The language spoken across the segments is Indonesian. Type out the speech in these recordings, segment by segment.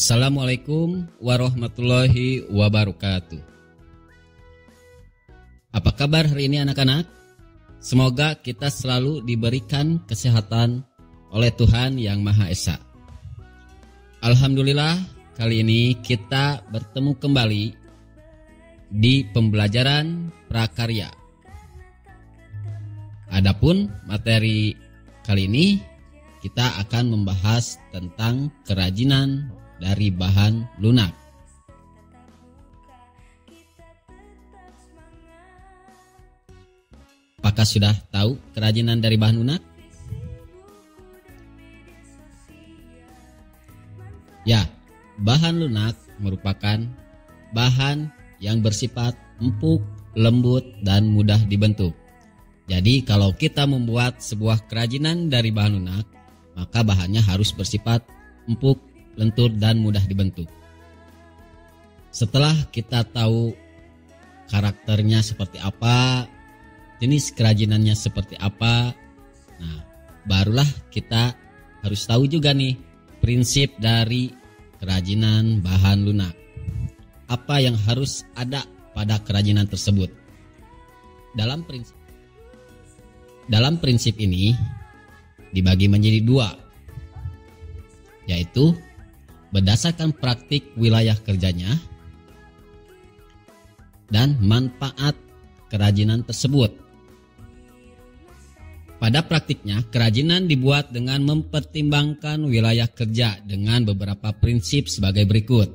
Assalamualaikum warahmatullahi wabarakatuh. Apa kabar hari ini anak-anak? Semoga kita selalu diberikan kesehatan oleh Tuhan Yang Maha Esa. Alhamdulillah, kali ini kita bertemu kembali di pembelajaran prakarya. Adapun materi kali ini kita akan membahas tentang kerajinan dari bahan lunak. Apakah sudah tahu kerajinan dari bahan lunak? Ya, bahan lunak merupakan bahan yang bersifat empuk, lembut, dan mudah dibentuk. Jadi kalau kita membuat sebuah kerajinan dari bahan lunak, maka bahannya harus bersifat empuk, lentur, dan mudah dibentuk. Setelah kita tahu karakternya seperti apa, jenis kerajinannya seperti apa, nah barulah kita harus tahu juga nih prinsip dari kerajinan bahan lunak. Apa yang harus ada pada kerajinan tersebut? Dalam prinsip ini dibagi menjadi dua, yaitu berdasarkan praktik wilayah kerjanya dan manfaat kerajinan tersebut. Pada praktiknya, kerajinan dibuat dengan mempertimbangkan wilayah kerja dengan beberapa prinsip sebagai berikut.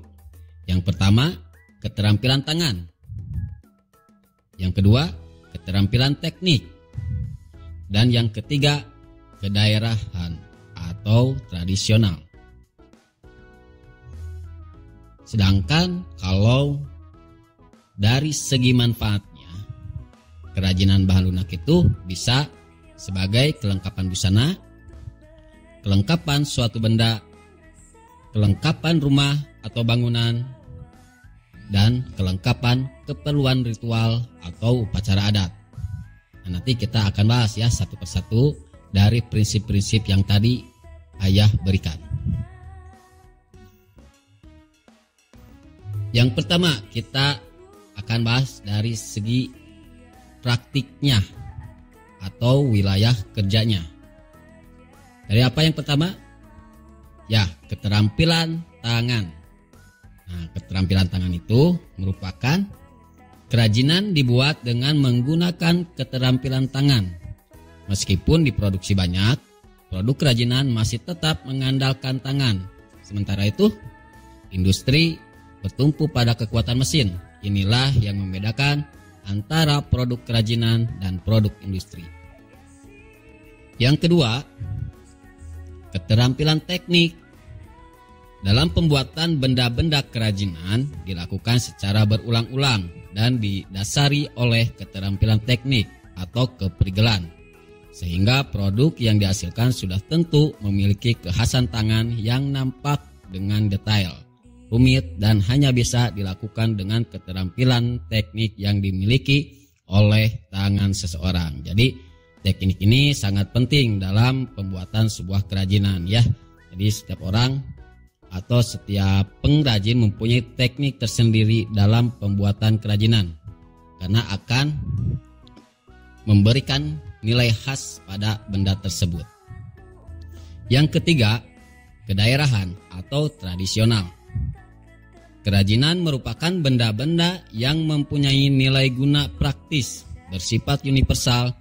Yang pertama, keterampilan tangan. Yang kedua, keterampilan teknik. Dan yang ketiga, kedaerahan atau tradisional. Sedangkan kalau dari segi manfaatnya, kerajinan bahan lunak itu bisa sebagai kelengkapan busana, kelengkapan suatu benda, kelengkapan rumah atau bangunan, dan kelengkapan keperluan ritual atau upacara adat. Nah, nanti kita akan bahas ya satu persatu dari prinsip-prinsip yang tadi Ayah berikan. Yang pertama, kita akan bahas dari segi praktiknya atau wilayah kerjanya. Dari apa yang pertama? Ya, keterampilan tangan. Nah, keterampilan tangan itu merupakan kerajinan dibuat dengan menggunakan keterampilan tangan. Meskipun diproduksi banyak, produk kerajinan masih tetap mengandalkan tangan. Sementara itu, industri bertumpu pada kekuatan mesin. Inilah yang membedakan antara produk kerajinan dan produk industri. Yang kedua, keterampilan teknik. Dalam pembuatan benda-benda kerajinan dilakukan secara berulang-ulang dan didasari oleh keterampilan teknik atau keprigelan. Sehingga produk yang dihasilkan sudah tentu memiliki kekhasan tangan yang nampak dengan detail, rumit, dan hanya bisa dilakukan dengan keterampilan teknik yang dimiliki oleh tangan seseorang. Jadi teknik ini sangat penting dalam pembuatan sebuah kerajinan ya. Jadi setiap orang atau setiap pengrajin mempunyai teknik tersendiri dalam pembuatan kerajinan, karena akan memberikan nilai khas pada benda tersebut. Yang ketiga, kedaerahan atau tradisional. Kerajinan merupakan benda-benda yang mempunyai nilai guna praktis, bersifat universal,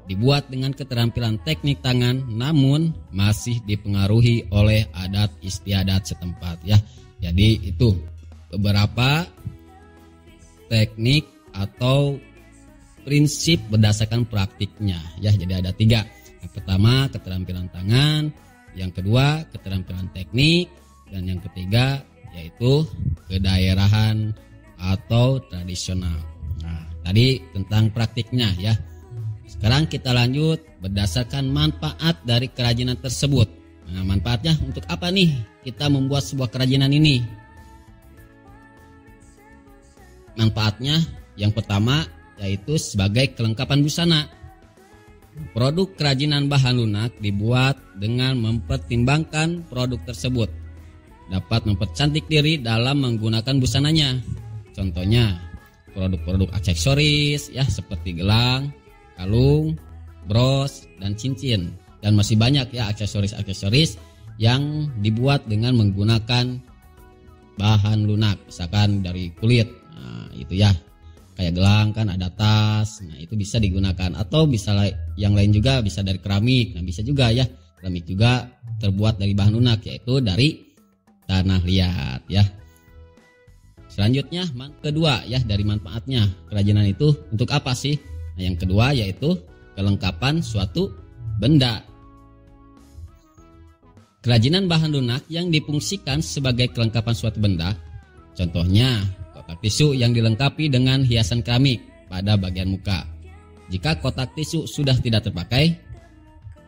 dibuat dengan keterampilan teknik tangan, namun masih dipengaruhi oleh adat istiadat setempat ya. Jadi itu beberapa teknik atau prinsip berdasarkan praktiknya ya. Jadi ada 3. Yang pertama keterampilan tangan, yang kedua keterampilan teknik, dan yang ketiga yaitu kedaerahan atau tradisional. Nah, tadi tentang praktiknya ya. Sekarang kita lanjut berdasarkan manfaat dari kerajinan tersebut. Nah, manfaatnya untuk apa nih kita membuat sebuah kerajinan ini? Manfaatnya yang pertama yaitu sebagai kelengkapan busana. Produk kerajinan bahan lunak dibuat dengan mempertimbangkan produk tersebut. dapat mempercantik diri dalam menggunakan busananya. Contohnya produk-produk aksesoris ya seperti gelang, kalung, bros, dan cincin. Dan masih banyak ya aksesoris-aksesoris yang dibuat dengan menggunakan bahan lunak, misalkan dari kulit. Nah, itu ya. Kayak gelang kan ada tas. Nah, itu bisa digunakan atau bisa yang lain juga bisa dari keramik. Nah, bisa juga ya. Keramik juga terbuat dari bahan lunak yaitu dari tanah liat ya. Selanjutnya kedua ya dari manfaatnya. Kerajinan itu untuk apa sih? Nah, yang kedua yaitu kelengkapan suatu benda. Kerajinan bahan lunak yang difungsikan sebagai kelengkapan suatu benda. Contohnya kotak tisu yang dilengkapi dengan hiasan keramik pada bagian muka. Jika kotak tisu sudah tidak terpakai,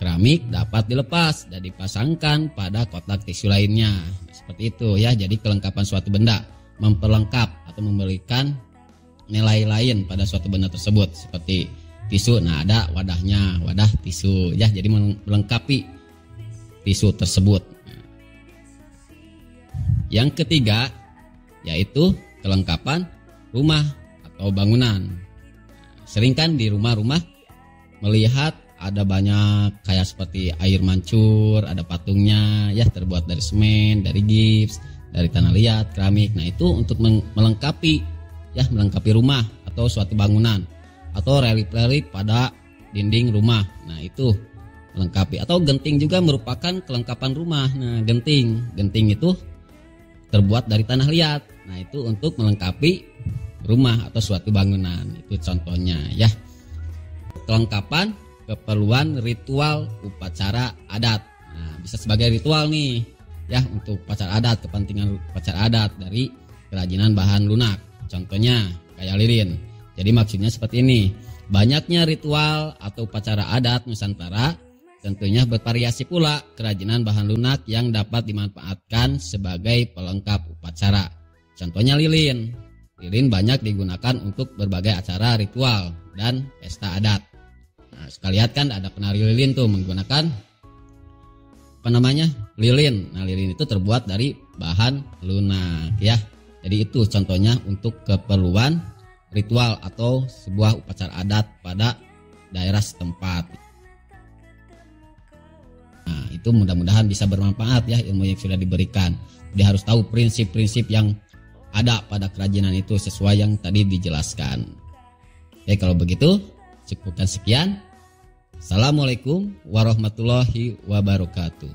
keramik dapat dilepas dan dipasangkan pada kotak tisu lainnya. Seperti itu ya. Jadi kelengkapan suatu benda memperlengkap atau memberikan nilai lain pada suatu benda tersebut. Seperti tisu, nah ada wadahnya, wadah tisu ya. Jadi melengkapi tisu tersebut. Yang ketiga yaitu kelengkapan rumah atau bangunan. Sering kan di rumah-rumah melihat ada banyak kayak seperti air mancur, ada patungnya ya terbuat dari semen, dari gips, dari tanah liat, keramik. Nah, itu untuk melengkapi rumah atau suatu bangunan atau relief-relief pada dinding rumah. Nah, itu melengkapi. Atau genting juga merupakan kelengkapan rumah. Nah, genting itu terbuat dari tanah liat. Nah, itu untuk melengkapi rumah atau suatu bangunan. Itu contohnya ya. Kelengkapan keperluan ritual upacara adat. Nah, bisa sebagai ritual nih ya untuk upacara adat, kepentingan upacara adat dari kerajinan bahan lunak. Contohnya kayak lilin. Jadi maksudnya seperti ini. Banyaknya ritual atau upacara adat Nusantara tentunya bervariasi pula kerajinan bahan lunak yang dapat dimanfaatkan sebagai pelengkap upacara. Contohnya lilin. Lilin banyak digunakan untuk berbagai acara ritual dan pesta adat. Nah, sekali lihat kan ada penari lilin tuh menggunakan lilin. Nah, lilin itu terbuat dari bahan lunak ya. Jadi itu contohnya untuk keperluan ritual atau sebuah upacara adat pada daerah setempat. Nah, itu mudah-mudahan bisa bermanfaat ya ilmu yang sudah diberikan. Dia harus tahu prinsip-prinsip yang ada pada kerajinan itu sesuai yang tadi dijelaskan. Oke, kalau begitu cukupkan sekian. Assalamualaikum warahmatullahi wabarakatuh.